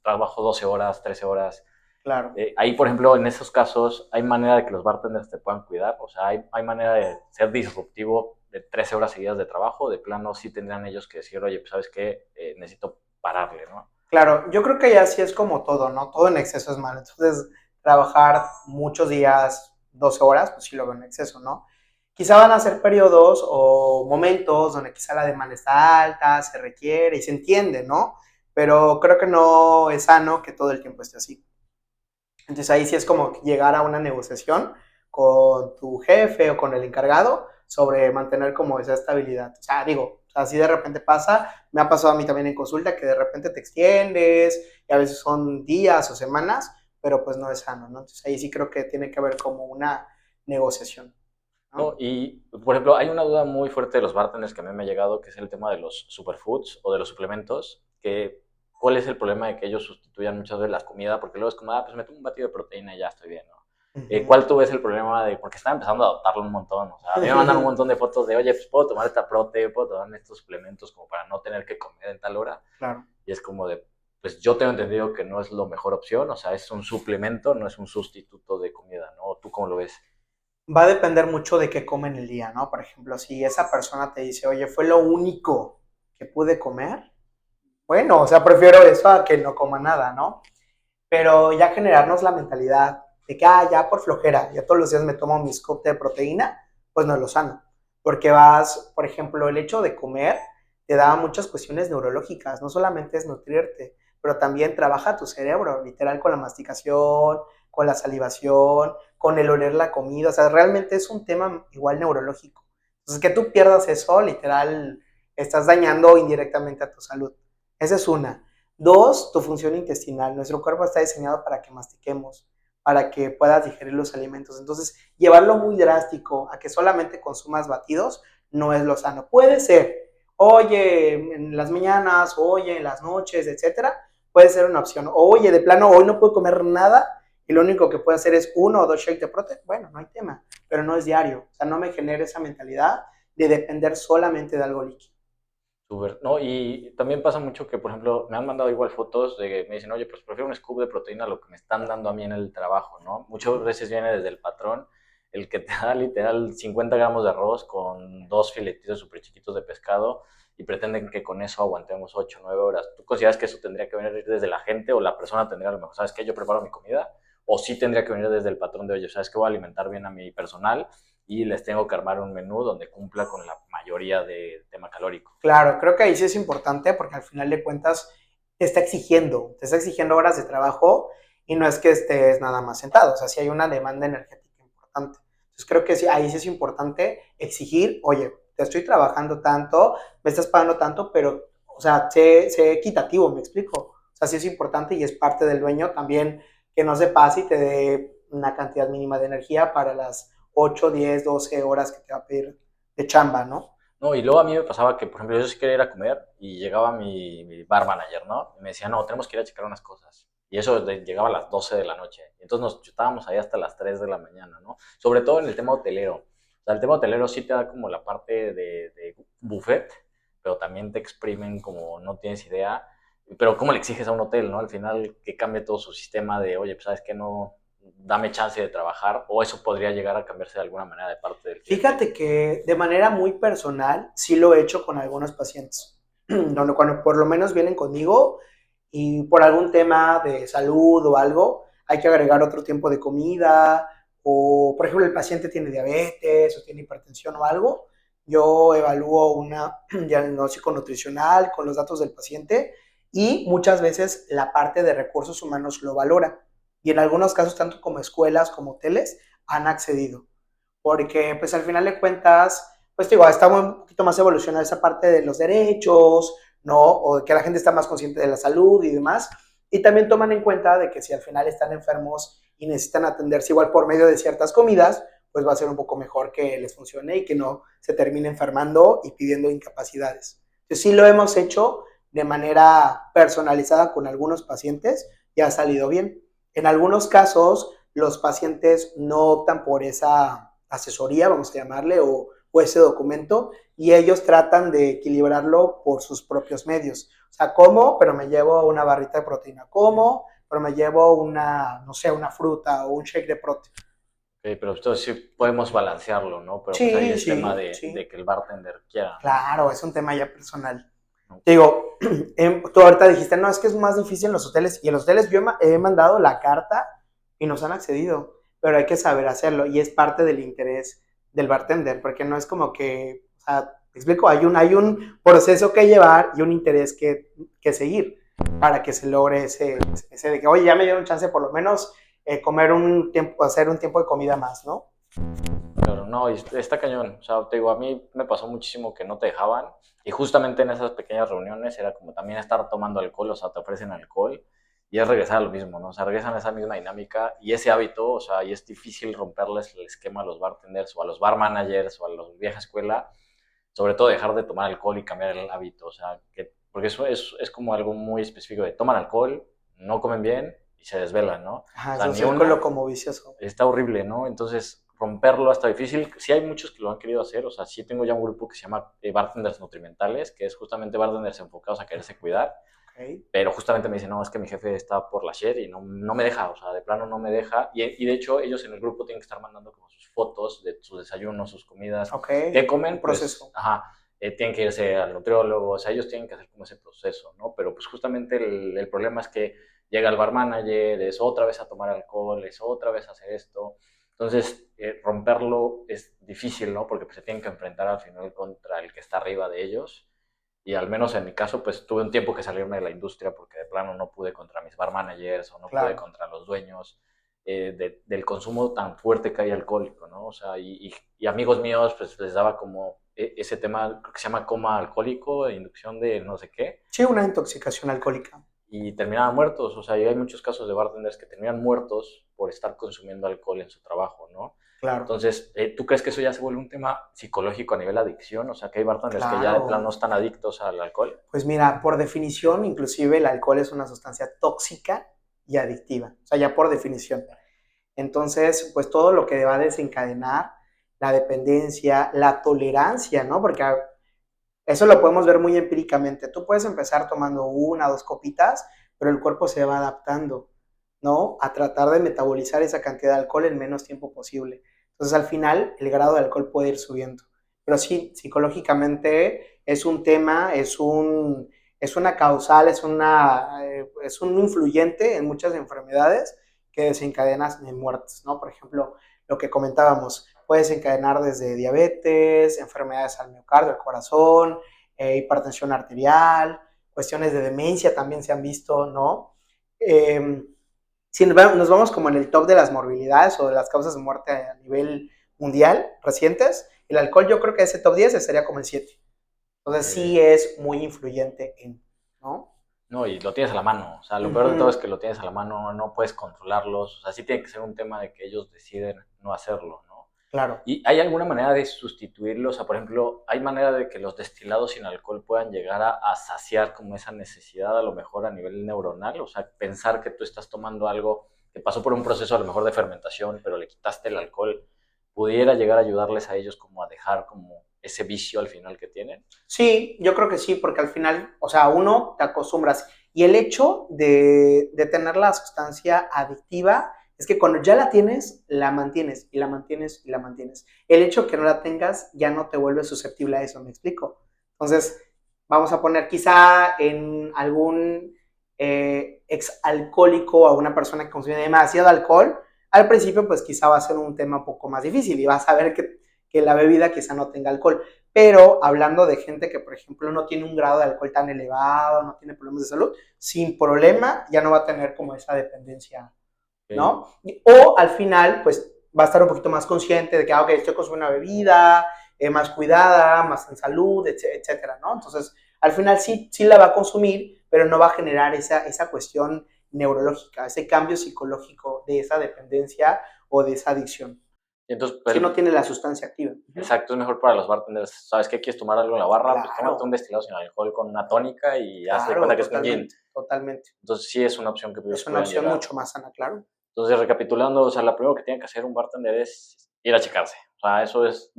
B: trabajo 12 horas, 13 horas.
A: Claro.
B: Ahí, por ejemplo, en esos casos, ¿hay manera de que los bartenders te puedan cuidar? O sea, ¿hay manera de ser disruptivo de 13 horas seguidas de trabajo? De plano, sí tendrían ellos que decir, oye, pues, ¿sabes qué? Necesito pararle, ¿no?
A: Claro, yo creo que ya sí es como todo, ¿no? Todo en exceso es malo. Entonces, trabajar muchos días, 12 horas, pues sí lo veo en exceso, ¿no? Quizá van a ser periodos o momentos donde quizá la demanda está alta, se requiere y se entiende, ¿no? Pero creo que no es sano que todo el tiempo esté así. Entonces ahí sí es como llegar a una negociación con tu jefe o con el encargado sobre mantener como esa estabilidad. O sea, digo, así de repente pasa, me ha pasado a mí también en consulta que de repente te extiendes y a veces son días o semanas, pero pues no es sano, ¿no? Entonces ahí sí creo que tiene que haber como una negociación,
B: ¿No?
A: ¿no?
B: Y, por ejemplo, hay una duda muy fuerte de los bartenders que a mí me ha llegado, que es el tema de los superfoods o de los suplementos, que cuál es el problema de que ellos sustituyan muchas veces la comida, porque luego es como, pues me tomo un batido de proteína y ya estoy bien, ¿no?
A: Uh -huh.
B: ¿Cuál tú ves el problema de, porque están empezando a adoptarlo un montón, o sea, a mí me mandan un montón de fotos de, oye, pues puedo tomar esta prote, puedo tomar estos suplementos como para no tener que comer en tal hora,
A: Claro.
B: y es como de, pues yo tengo entendido que no es la mejor opción, o sea, es un suplemento, no es un sustituto de comida, ¿no? ¿Tú cómo lo ves?
A: Va a depender mucho de qué comen el día, ¿no? Por ejemplo, si esa persona te dice, oye, fue lo único que pude comer, bueno, o sea, prefiero eso a que no coma nada, ¿no? Pero ya generarnos la mentalidad de que, ya por flojera, ya todos los días me tomo mi scoop de proteína, pues no es lo sano. Porque vas, por ejemplo, el hecho de comer te da muchas cuestiones neurológicas, no solamente es nutrirte, pero también trabaja tu cerebro, literal, con la masticación, con la salivación, con el oler la comida, o sea, realmente es un tema igual neurológico. Entonces, que tú pierdas eso, literal, estás dañando indirectamente a tu salud. Esa es una. Dos, tu función intestinal. Nuestro cuerpo está diseñado para que mastiquemos, para que puedas digerir los alimentos. Entonces, llevarlo muy drástico a que solamente consumas batidos no es lo sano. Puede ser, oye, en las mañanas, oye, en las noches, etcétera, puede ser una opción. Oye, de plano, hoy no puedo comer nada y lo único que puedo hacer es 1 o 2 shakes de proteína. Bueno, no hay tema, pero no es diario. O sea, no me genere esa mentalidad de depender solamente de algo líquido.
B: Súper. No, y también pasa mucho que, por ejemplo, me han mandado igual fotos de que me dicen, oye, pues prefiero un scoop de proteína a lo que me están dando a mí en el trabajo, ¿no? Muchas veces viene desde el patrón, el que te da literal 50 gramos de arroz con dos filetitos súper chiquitos de pescado y pretenden que con eso aguantemos 8 o 9 horas. ¿Tú consideras que eso tendría que venir desde la gente o la persona tendría a lo mejor, ¿sabes qué? Yo preparo mi comida. O sí tendría que venir desde el patrón de, oye, ¿sabes qué? Voy a alimentar bien a mi personal y les tengo que armar un menú donde cumpla con la mayoría de tema calórico.
A: Claro, creo que ahí sí es importante porque al final de cuentas te está exigiendo horas de trabajo y no es que estés nada más sentado, o sea, sí hay una demanda energética importante. Entonces creo que sí, ahí sí es importante exigir, oye, te estoy trabajando tanto, me estás pagando tanto, pero, o sea, sé equitativo, me explico. O sea, sí es importante y es parte del dueño también que no se pase y te dé una cantidad mínima de energía para las 8, 10, 12 horas que te va a pedir de chamba, ¿no?
B: No, y luego a mí me pasaba que, por ejemplo, yo sí quería ir a comer y llegaba mi bar manager, ¿no? Y me decía, no, tenemos que ir a checar unas cosas. Y eso llegaba a las 12 de la noche. Y entonces nos chutábamos ahí hasta las 3 de la mañana, ¿no? Sobre todo en el tema hotelero. O sea, el tema hotelero sí te da como la parte de buffet, pero también te exprimen como no tienes idea. Pero ¿cómo le exiges a un hotel, no? Al final que cambie todo su sistema de, oye, pues sabes que no, dame chance de trabajar, o eso podría llegar a cambiarse de alguna manera de parte del cliente.
A: Fíjate que de manera muy personal sí lo he hecho con algunos pacientes, donde cuando por lo menos vienen conmigo y por algún tema de salud o algo, hay que agregar otro tiempo de comida o, por ejemplo, el paciente tiene diabetes o tiene hipertensión o algo, yo evalúo una diagnóstico nutricional con los datos del paciente y muchas veces la parte de recursos humanos lo valora. Y en algunos casos, tanto como escuelas como hoteles, han accedido porque pues al final de cuentas, pues digo, está un poquito más evolucionada esa parte de los derechos, ¿no? O de que la gente está más consciente de la salud y demás. Y también toman en cuenta de que si al final están enfermos y necesitan atenderse igual por medio de ciertas comidas, pues va a ser un poco mejor que les funcione y que no se termine enfermando y pidiendo incapacidades. Entonces sí lo hemos hecho de manera personalizada con algunos pacientes y ha salido bien. En algunos casos, los pacientes no optan por esa asesoría, vamos a llamarle, o ese documento, y ellos tratan de equilibrarlo por sus propios medios. O sea, como, pero me llevo una barrita de proteína, como, pero me llevo una, no sé, una fruta o un shake de proteína.
B: Pero entonces sí podemos balancearlo, ¿no? Pero pues ahí
A: Sí,
B: es tema
A: sí,
B: de
A: sí.
B: que el bartender quiera, ¿no?
A: Claro, es un tema ya personal.
B: No.
A: Te digo, tú ahorita dijiste, no, es que es más difícil en los hoteles. Y en los hoteles yo he mandado la carta y nos han accedido, pero hay que saber hacerlo y es parte del interés del bartender, porque no es como que, o sea, te explico, hay un proceso que llevar y un interés que seguir para que se logre ese de que, oye, ya me dieron chance por lo menos comer un tiempo, hacer un tiempo de comida más, ¿no?
B: Pero no, y está cañón. O sea, te digo, a mí me pasó muchísimo que no te dejaban. Y justamente en esas pequeñas reuniones era como también estar tomando alcohol, o sea, te ofrecen alcohol y es regresar a lo mismo, ¿no? O sea, regresan a esa misma dinámica y ese hábito, o sea, y es difícil romperles el esquema a los bartenders o a los bar managers o a los vieja escuela, sobre todo dejar de tomar alcohol y cambiar el hábito, o sea, que, porque eso es como algo muy específico de toman alcohol, no comen bien y se desvelan, ¿no? O
A: Ajá, es
B: sea,
A: un
B: ni
A: círculo
B: una,
A: como vicioso.
B: está horrible, ¿no? Entonces, romperlo está difícil. Sí hay muchos que lo han querido hacer, o sea, sí tengo ya un grupo que se llama Bartenders Nutrimentales, que es justamente bartenders enfocados a quererse cuidar,
A: Okay.
B: pero justamente me dicen, no, es que mi jefe está por la share y no, no me deja, o sea, de plano no me deja. Y de hecho, ellos en el grupo tienen que estar mandando como sus fotos de sus desayunos, sus comidas.
A: Ok,
B: ¿Qué
A: un
B: comen? Pues,
A: proceso.
B: ajá, tienen que irse al nutriólogo, o sea, ellos tienen que hacer como ese proceso, ¿no? Pero pues justamente el problema es que llega el bar manager, es otra vez a tomar alcohol, es otra vez a hacer esto. Entonces, romperlo es difícil, ¿no? Porque pues, se tienen que enfrentar al final contra el que está arriba de ellos. Y al menos en mi caso, pues tuve un tiempo que salirme de la industria porque de plano no pude contra mis bar managers o no pude
A: Claro.
B: contra los dueños del consumo tan fuerte que hay alcohólico, ¿no? O sea, y amigos míos, pues les daba como ese tema, creo que se llama coma alcohólico, inducción de no sé qué,
A: Sí, una intoxicación alcohólica.
B: y terminaban muertos. O sea, y hay muchos casos de bartenders que terminan muertos por estar consumiendo alcohol en su trabajo, ¿no?
A: Claro,
B: Entonces, ¿tú crees que eso ya se vuelve un tema psicológico a nivel adicción? O sea, que hay bartenders que ya de plano no
A: claro.
B: están adictos al alcohol.
A: Pues mira, por definición, inclusive el alcohol es una sustancia tóxica y adictiva. O sea, ya por definición. Entonces, pues todo lo que va a desencadenar la dependencia, la tolerancia, ¿no? Porque eso lo podemos ver muy empíricamente. Tú puedes empezar tomando una, dos copitas, pero el cuerpo se va adaptando, ¿no? A tratar de metabolizar esa cantidad de alcohol en menos tiempo posible. Entonces, al final, el grado de alcohol puede ir subiendo. Pero sí, psicológicamente es un tema, es una causal, es un influyente en muchas enfermedades que desencadenan en muertes, ¿no? Por ejemplo, lo que comentábamos, puede desencadenar desde diabetes, enfermedades al miocardio, al corazón, hipertensión arterial, cuestiones de demencia también se han visto, ¿no? Eh, si nos vamos como en el top de las morbilidades o de las causas de muerte a nivel mundial recientes, el alcohol yo creo que ese top 10 sería como el 7. Entonces sí es muy influyente en, ¿no?
B: No, y lo tienes a la mano. O sea, lo peor de todo es que lo tienes a la mano, no puedes controlarlos. O sea, sí tiene que ser un tema de que ellos deciden no hacerlo, ¿no?
A: Claro.
B: ¿Y hay alguna manera de sustituirlos? O sea, por ejemplo, ¿hay manera de que los destilados sin alcohol puedan llegar a saciar como esa necesidad a lo mejor a nivel neuronal? O sea, pensar que tú estás tomando algo que pasó por un proceso a lo mejor de fermentación, pero le quitaste el alcohol, ¿pudiera llegar a ayudarles a ellos como a dejar como ese vicio al final que tienen?
A: Sí, yo creo que sí, porque al final, o sea, uno te acostumbras. Y el hecho de tener la sustancia adictiva es que cuando ya la tienes, la mantienes y la mantienes y la mantienes. El hecho que no la tengas ya no te vuelve susceptible a eso, ¿me explico? Entonces, vamos a poner quizá en algún exalcohólico o a una persona que consume demasiado alcohol, al principio pues quizá va a ser un tema un poco más difícil y vas a ver que la bebida quizá no tenga alcohol. Pero hablando de gente que, por ejemplo, no tiene un grado de alcohol tan elevado, no tiene problemas de salud, sin problema ya no va a tener como esa dependencia,
B: Okay.
A: ¿no? O al final, pues va a estar un poquito más consciente de que, ok, estoy consumiendo una bebida más cuidada, más en salud, etcétera, ¿no? Entonces, al final sí la va a consumir, pero no va a generar esa cuestión neurológica, ese cambio psicológico de esa dependencia o de esa adicción.
B: Y entonces,
A: Si no tiene la sustancia activa.
B: exacto, es mejor para los bartenders. ¿Sabes qué? ¿Quieres tomar algo en la barra? Pues tómate un
A: Claro,
B: destilado sin alcohol con una tónica y haz de
A: claro,
B: cuenta que es un gin.
A: totalmente, totalmente.
B: Entonces sí es una opción que ellos
A: Es una
B: pueden
A: opción
B: llegar.
A: mucho más sana, claro.
B: Entonces, recapitulando, o sea, lo primero que tiene que hacer un bartender es ir a checarse. O sea, eso es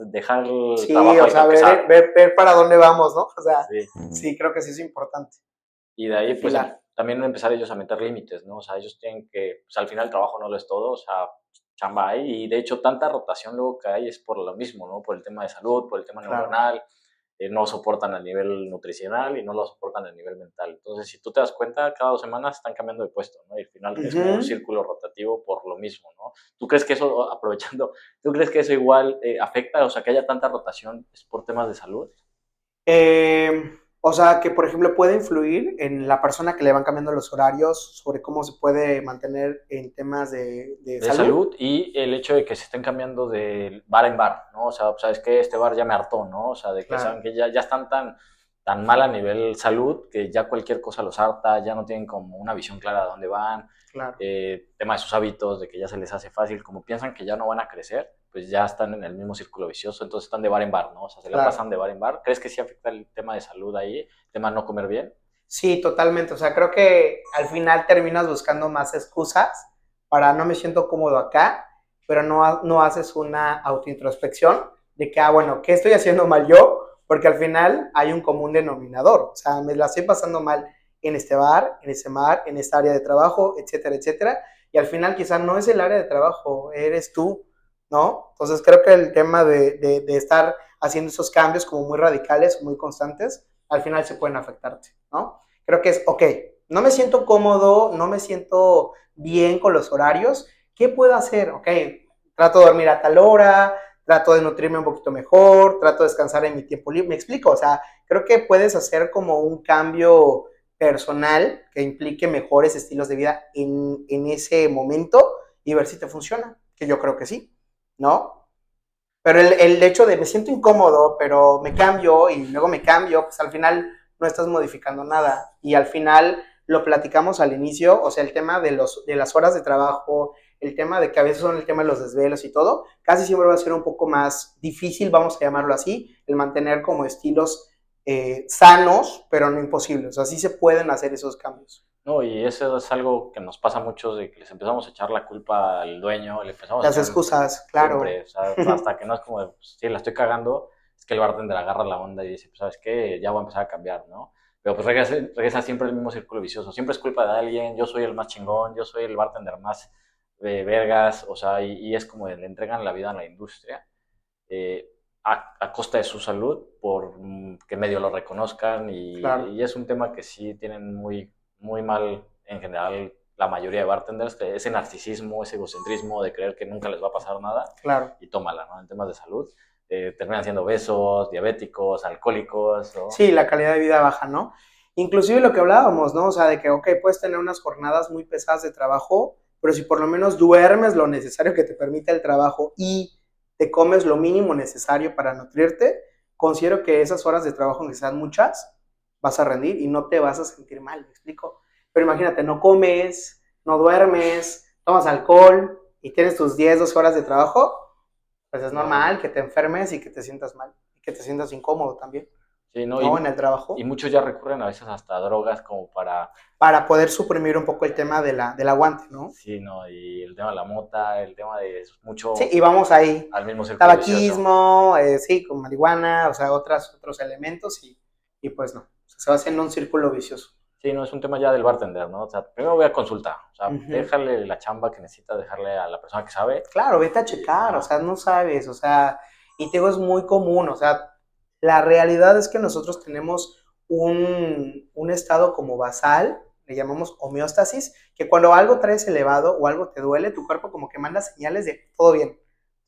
B: dejar el
A: Sí,
B: trabajo
A: o
B: y
A: sea,
B: empezar.
A: ver para dónde vamos, ¿no? O sea,
B: Sí.
A: sí, creo que sí es importante.
B: Y de ahí, pues,
A: Perfilar.
B: también empezar ellos a meter límites, ¿no? O sea, ellos tienen que, pues, al final el trabajo no lo es todo, o sea, chamba hay. Y de hecho, tanta rotación luego que hay es por lo mismo, ¿no? Por el tema de salud, por el tema
A: Claro.
B: neuronal, no soportan a nivel nutricional y no lo soportan a nivel mental. Entonces, si tú te das cuenta, cada 2 semanas están cambiando de puesto, ¿no? Y al final es como un
A: Ujú.
B: círculo rotativo por lo mismo, ¿no? ¿Tú crees que eso, aprovechando, tú crees que eso igual afecta, o sea, que haya tanta rotación es por temas de salud?
A: O sea, que por ejemplo puede influir en la persona que le van cambiando los horarios sobre cómo se puede mantener en temas de
B: De
A: salud.
B: salud y el hecho de que se estén cambiando de bar en bar, ¿no? O sea, sabes que este bar ya me hartó, ¿no? O sea, de que saben
A: Claro,
B: que ya están tan mal a nivel salud que ya cualquier cosa los harta, ya no tienen como una visión clara de dónde van,
A: claro.
B: tema de sus hábitos, de que ya se les hace fácil, como piensan que ya no van a crecer, pues ya están en el mismo círculo vicioso, entonces están de bar en bar, ¿no? O sea, se la
A: Claro.
B: pasan de bar en bar. ¿Crees que sí afecta el tema de salud ahí, el tema de no comer bien?
A: Sí, totalmente. O sea, creo que al final terminas buscando más excusas para no me siento cómodo acá, pero no haces una autointrospección de que, bueno, ¿qué estoy haciendo mal yo? Porque al final hay un común denominador. O sea, me la estoy pasando mal en este bar, en ese mar, en esta área de trabajo, etcétera, etcétera. Y al final quizás no es el área de trabajo, eres tú, ¿no? Entonces creo que el tema de estar haciendo esos cambios como muy radicales, muy constantes, al final se pueden afectarte, ¿no? Creo que es, ok, no me siento cómodo, no me siento bien con los horarios, ¿qué puedo hacer? Ok, trato de dormir a tal hora, trato de nutrirme un poquito mejor, trato de descansar en mi tiempo libre, me explico, o sea, creo que puedes hacer como un cambio personal que implique mejores estilos de vida en ese momento y ver si te funciona, que yo creo que sí, ¿no? Pero el hecho de me siento incómodo, pero me cambio y luego me cambio, pues al final no estás modificando nada. Y al final lo platicamos al inicio, o sea, el tema de las horas de trabajo, el tema de que a veces son el tema de los desvelos y todo, casi siempre va a ser un poco más difícil, vamos a llamarlo así, el mantener como estilos sanos, pero no imposibles. O sea, sí se pueden hacer esos cambios.
B: No, y eso es algo que nos pasa mucho de que les empezamos a echar la culpa al dueño, le empezamos a
A: Las
B: echar
A: excusas,
B: siempre,
A: claro.
B: o sea, hasta que no es como de, pues, sí, la estoy cagando, es que el bartender agarra la onda y dice, pues, ¿sabes qué? Ya voy a empezar a cambiar, ¿no? Pero pues regresa siempre el mismo círculo vicioso, siempre es culpa de alguien, yo soy el más chingón, yo soy el bartender más vergas, o sea, y es como de, le entregan la vida a la industria eh, a costa de su salud por que medio lo reconozcan
A: Claro.
B: y es un tema que sí tienen muy mal en general la mayoría de bartenders, que ese narcisismo, ese egocentrismo de creer que nunca les va a pasar nada,
A: Claro.
B: y tómala, ¿no? En temas de salud, terminan siendo obesos, diabéticos, alcohólicos, ¿no?
A: Sí, la calidad de vida baja, ¿no? Inclusive lo que hablábamos, ¿no? O sea, de que, ok, puedes tener unas jornadas muy pesadas de trabajo, pero si por lo menos duermes lo necesario que te permite el trabajo y te comes lo mínimo necesario para nutrirte, considero que esas horas de trabajo, aunque sean muchas, vas a rendir y no te vas a sentir mal, ¿me explico? Pero imagínate, no comes, no duermes, tomas alcohol y tienes tus 10, 12 horas de trabajo, pues es
B: No.
A: normal que te enfermes y que te sientas mal y que te sientas incómodo también,
B: Sí, no,
A: ¿no? En el
B: y
A: trabajo,
B: muchos ya recurren a veces hasta a drogas como para,
A: para poder suprimir un poco el tema de del aguante, ¿no?
B: sí, ¿no? Y el tema de la mota, el tema de
A: Sí,
B: mucho
A: y vamos ahí,
B: al mismo círculo vicioso.
A: tabaquismo, sí, con marihuana, o sea, otros elementos y pues no, o sea, se va haciendo un círculo vicioso.
B: Sí, no, es un tema ya del bartender, ¿no? O sea, primero voy a consultar, o sea,
A: Ujú.
B: déjale la chamba que necesita, dejarle a la persona que sabe.
A: Claro, vete a
B: Y,
A: checar, o
B: ajá,
A: sea, no sabes, o sea, y te digo, es muy común, o sea, la realidad es que nosotros tenemos un estado como basal, le llamamos homeostasis, que cuando algo traes elevado o algo te duele, tu cuerpo como que manda señales de todo bien.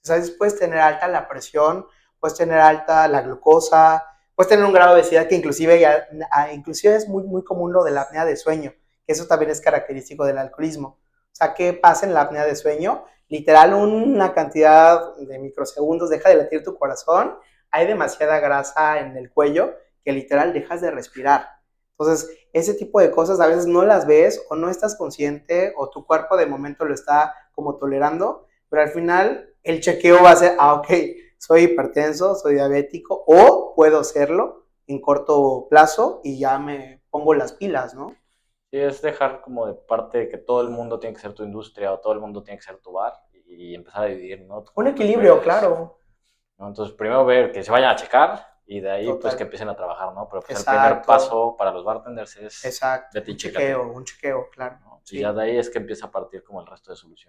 A: ¿Sabes? Puedes tener alta la presión, puedes tener alta la glucosa, puedes tener un grado de obesidad que inclusive es muy, muy común lo de la apnea de sueño, que eso también es característico del alcoholismo. O sea, ¿qué pasa en la apnea de sueño? Literal, una cantidad de microsegundos deja de latir tu corazón, hay demasiada grasa en el cuello que literal dejas de respirar. Entonces, ese tipo de cosas a veces no las ves o no estás consciente o tu cuerpo de momento lo está como tolerando, pero al final el chequeo va a ser, ok, soy hipertenso, soy diabético o puedo serlo en corto plazo y ya me pongo las pilas, ¿no?
B: sí, es dejar como de parte que todo el mundo tiene que ser tu industria o todo el mundo tiene que ser tu bar y empezar a dividir, ¿no?
A: Un
B: Como tus
A: equilibrio,
B: prioridades,
A: claro,
B: ¿no? Entonces, primero ver que se vayan a checar y de ahí, pues, que
A: total.
B: empiecen a trabajar, ¿no? Pero, pues, el primer
A: Exacto,
B: paso para los bartenders es
A: exacto.
B: vete y chécate,
A: Un chequeo, claro,
B: ¿no? Y ya
A: sí.
B: de ahí es que empieza a partir como el resto de soluciones.